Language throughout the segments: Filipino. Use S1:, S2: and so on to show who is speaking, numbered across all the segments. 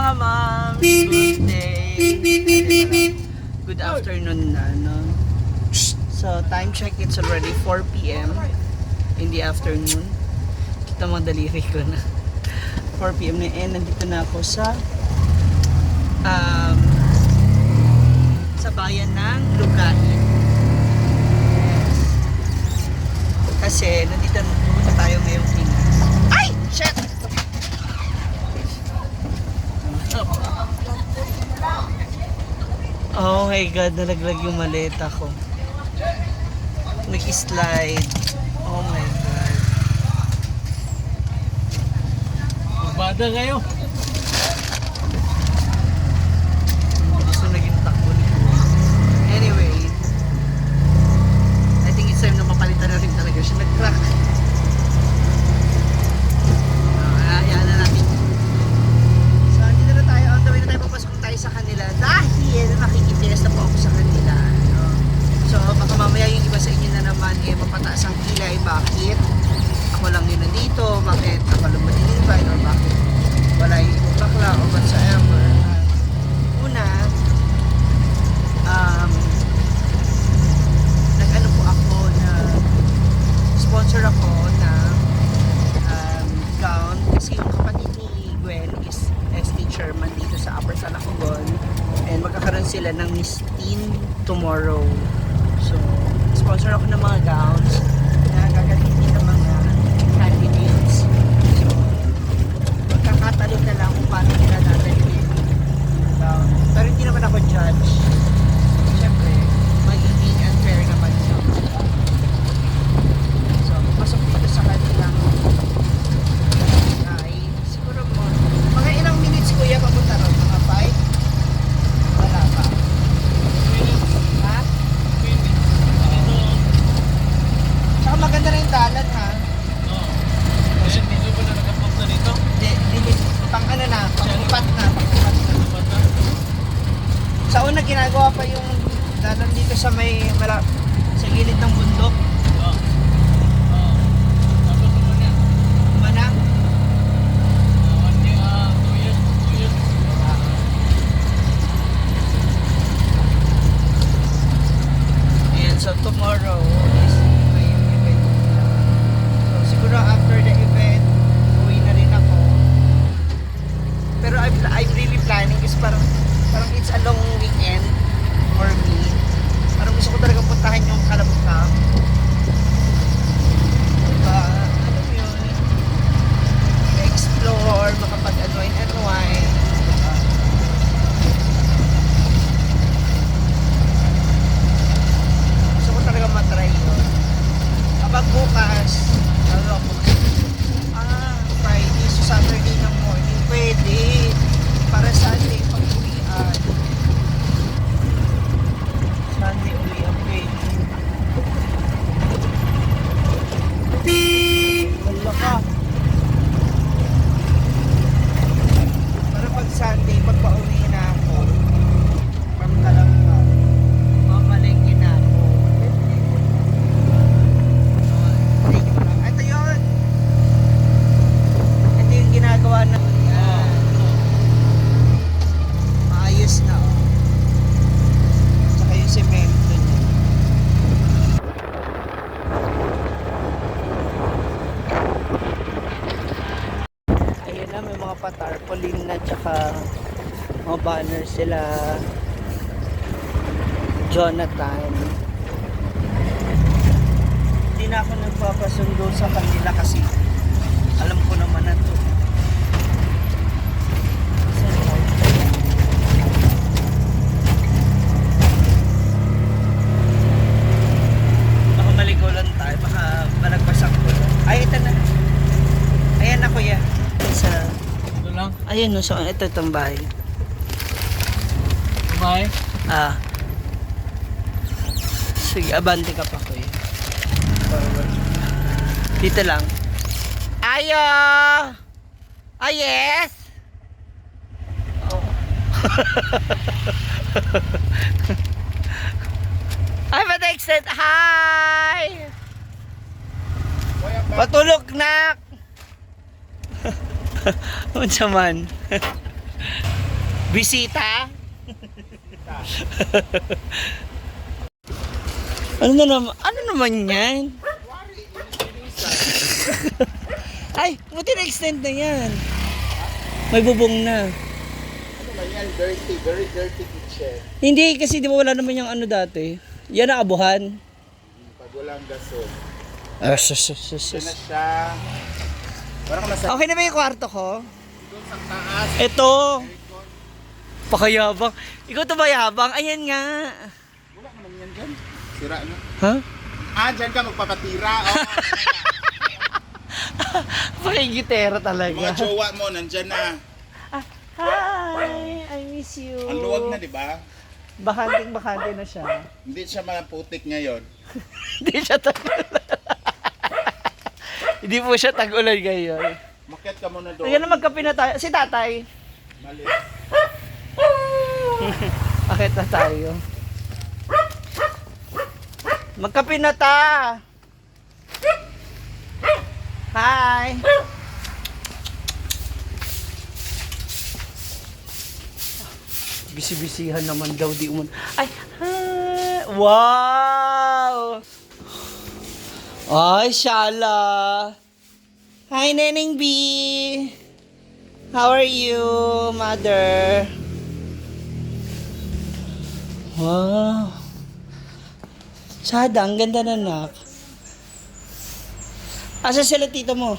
S1: mga moms! Good day! Good afternoon na, no? So, time check, it's already 4 p.m. in the afternoon. Kita mga daliri ko na. 4 p.m. na nandito na ako sa bayan ng Lugain. Kasi nandito na tayo ngayong Pinas. Ay! Shit! Oh my God, nalaglag yung maleta ko. Nag-slide. Oh my God.
S2: Magbada kayo.
S1: Gusto naging takbo ni Kuya. Anyway, I think it's time na mapalitan na rin talaga siya. Nag-crack. Hayaan na natin. So, andito na tayo. On the way na tayo, papasok tayo sa kanila. Dahil makikitiras na po ako sa kanila. No? So, baka mamaya yung iba sa inyo na naman, mapataas ang kilay. Bakit? Ako lang yun nandito. Bakit ako lang madilibay? Or bakit wala yung bakla o whatsoever? Una, nag-ano po ako na sponsor ako na gown kasi yung kapatid ni Gwen is ST chairman dito sa Upper Sanacogon and magkakaroon sila ng Miss Teen tomorrow. So, sponsor ako ng mga gowns na gagamitin ng mga candidates. So, magkakatalog na lang kung paano nila dadalhin yung gown. Pero hindi naman ako judge. Siyempre, magiging unfair naman yun. So, pasok dito sa kanilang ay, siguro mga ilang minutes kuya papunta ron? Mga 5? Wala pa. Ha? Tsaka maganda na yung dalan ha?
S2: Hindi ko na nakapunta dito.
S1: Hindi, pang ano na, pang-upat na. Sa una ginagawa pa yung dalan dito sa may sa gilid ng bundok.
S2: Tapos ano niya?
S1: Mana?
S2: 2 years.
S1: Ayan, so tomorrow is may event. So siguro after the event, uwi na rin ako. Pero I'm really planning is parang it's a long weekend for me. Parang gusto ko talaga puntahan yung Calabutang. Ano yun? Explore, makapag-unwind. Gusto ko talaga matry yun. Kapag bukas, Friday, so Saturday ng morning, pwede. Para Sunday, pag-uwian. Sunday, uwian, pwede. Wala ka. Para pag Sunday, pagpa-uwi na ako, from Calabutang, mamalengke na ako. Ito yun. Ito yung ginagawa na. Yan. Maayos na. Oh. Saka yung semento niya. Ayun na, may mga patarpaulin na tsaka mga banner sila Jonathan. Hindi na ako nagpapasundo sa kanila kasi alam ko naman na to. Baka maligo lang tayo, baka malagpasak ko. Ay, ito na. Ayan na kuya. Sa,
S2: Ito lang.
S1: ayun no, so ito itong bahay.
S2: Bye.
S1: Sige, abante ka pa kuya. Dito lang. Ayo! Ah, yes! Oh. Ay, Patex! Hi! Patulog na! Unsa man. Bisita? Ano naman yan? Ay, buti na-extend na yan. May bubong na.
S3: Ano ba yan? Dirty, very dirty kitchen.
S1: Hindi, kasi di ba wala naman yung ano dati. Yan ang abuhan.
S3: Pag walang gasol.
S1: Ah,
S3: Ito na siya. Parang nasa
S1: Okay na ba yung kwarto ko?
S3: doon sa taas.
S1: Ito. Pakayabang. Ikaw to ba yabang? Ayan nga.
S3: Wala mo naman yan dyan. Sira na.
S1: Ha?
S3: Dyan ka magpapatira. Oh.
S1: Pakigitera talaga.
S3: Mga jowa mo, nandyan na.
S1: Hi, I miss you.
S3: Ang luwag na, di ba?
S1: Bakanting-bakante na siya.
S3: Hindi siya maputik ngayon.
S1: Hindi siya tag-ulan. Hindi po siya tag-ulan ngayon.
S3: Makyat ka muna doon.
S1: Ayan na magkape na tayo. Si tatay.
S3: Mali.
S1: Akit na tayo. Magkape na ta. Hi. Bisi-bisihan naman daw di umun. Ay, hi. Wow. Ay, Shala. Hi, Neneng B. How are you, mother? Wow. Sada, ang ganda na nak. Asa sila tito mo?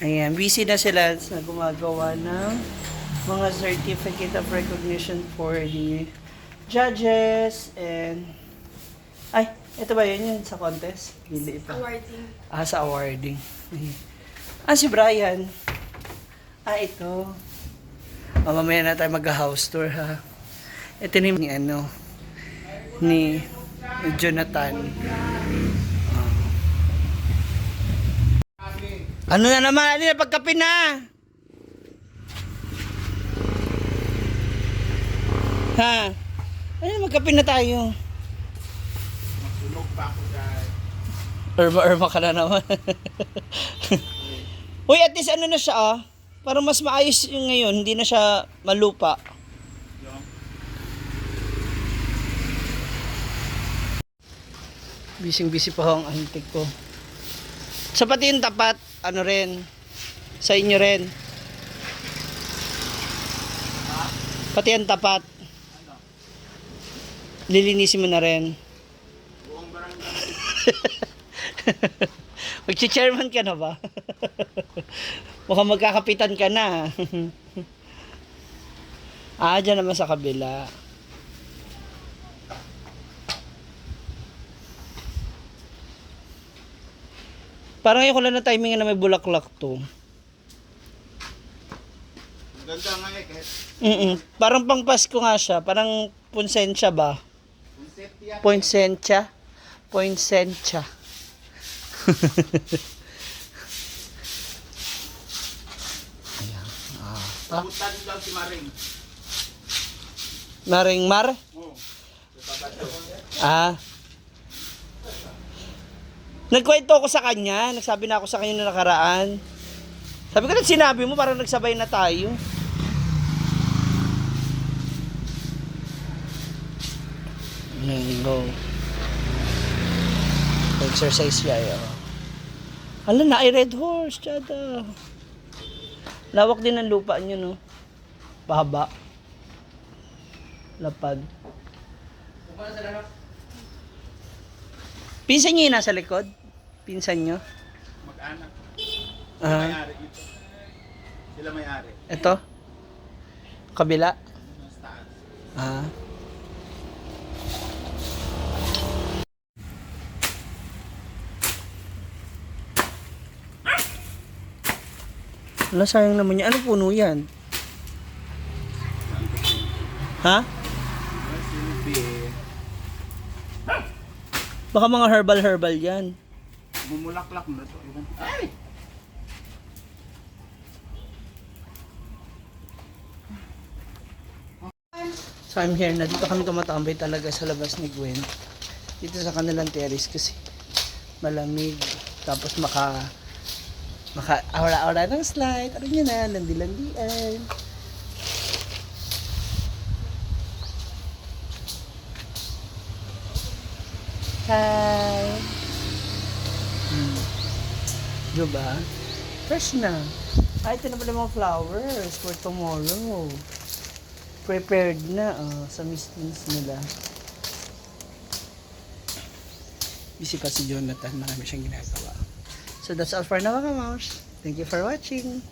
S1: Ayan, busy na sila sa gumagawa ng mga certificate of recognition for the judges and... Ay, ito ba yun yun sa contest? Hindi pa.
S4: Awarding.
S1: Ah, sa awarding. Ah, si Brian. Ah, ito. Oh, mamaya na tayo mag-house tour, ha? Ito ni ni Jonathan. Ano na naman? Ano na pagkape na? Ha? Ano na magkape na tayo?
S3: Sunog pa ako dyan.
S1: Irma ka na naman. Uy, at least ano na siya ah. Parang mas maayos yung ngayon. Hindi na siya malupa. Bising-busy pa ho ang antik ko. Sa pati yung tapat, ano rin, sa inyo rin. Pati ang tapat. Lilinisin mo na rin.
S3: Buong barangay.
S1: Magchi-chairman ka na ba? Mukhang magkakapitan ka na. Dyan naman sa kabila. Parang ayoko lang na timing na may bulaklak to.
S3: Ang ganda nga eh. Kahit
S1: Parang pang Pasko nga siya. Parang punsensya ba?
S3: concept yan.
S1: Poinsettia? Poinsettia.
S3: Sabutan daw si Maring.
S1: Maring Mar?
S3: Oo.
S1: Nagkwento ako sa kanya. Nagsabi na ako sa kanya na nakaraan. Sabi ko na sinabi mo, parang nagsabay na tayo. Go. Exercise siya yun. Hala na, ay red horse, tsada. Lawak din ang lupa niyo, no? Pahaba. Lapad. Pinsan niyo yung nasa likod? Pinsan niyo?
S3: Mag-anak. Sila
S1: Ah,
S3: may-ari dito. Sila may-ari.
S1: ito? Kabila?
S3: Mas taas.
S1: Ah. Wala, sayang naman yan. Ano puno yan? Ha?
S3: Yes, silbi.
S1: Baka mga herbal yan.
S3: Mumulaklak na to. Ay!
S1: So I'm here na. Dito kami tumatambay talaga sa labas ni Gwen. Dito sa kanilang terrace kasi malamig. Tapos aura-aura ng slide. Ano nyo na, landi-landian. Hi! Diba? Fresh na. Ay, ito na pala mga flowers for tomorrow. Prepared na sa mistings nila. Busy pa si Jonathan. Marami siyang ginagawa. So that's all for now mga mouse. Thank you for watching.